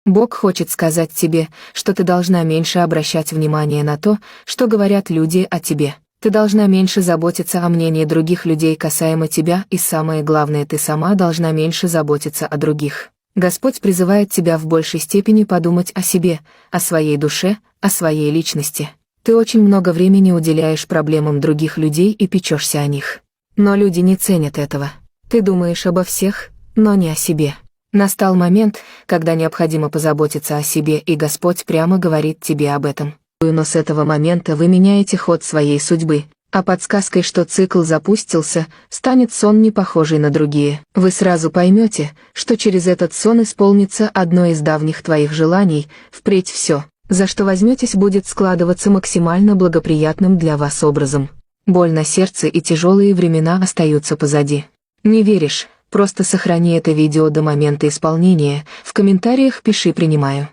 Бог хочет сказать тебе, что ты должна меньше обращать внимание на то, что говорят люди о тебе. Ты должна меньше заботиться о мнении других людей касаемо тебя, и самое главное, ты сама должна меньше заботиться о других. Господь призывает тебя в большей степени подумать о себе, о своей душе, о своей личности. Ты очень много времени уделяешь проблемам других людей и печешься о них. Но люди не ценят этого. Ты думаешь обо всех, но не о себе. Настал момент, когда необходимо позаботиться о себе, и Господь прямо говорит тебе об этом. Но с этого момента вы меняете ход своей судьбы, а подсказкой, что цикл запустился, станет сон, не похожий на другие. Вы сразу поймете, что через этот сон исполнится одно из давних твоих желаний, впредь все, за что возьметесь, будет складываться максимально благоприятным для вас образом. Боль на сердце и тяжелые времена остаются позади. Не веришь? Просто сохрани это видео до момента исполнения, в комментариях пиши «принимаю».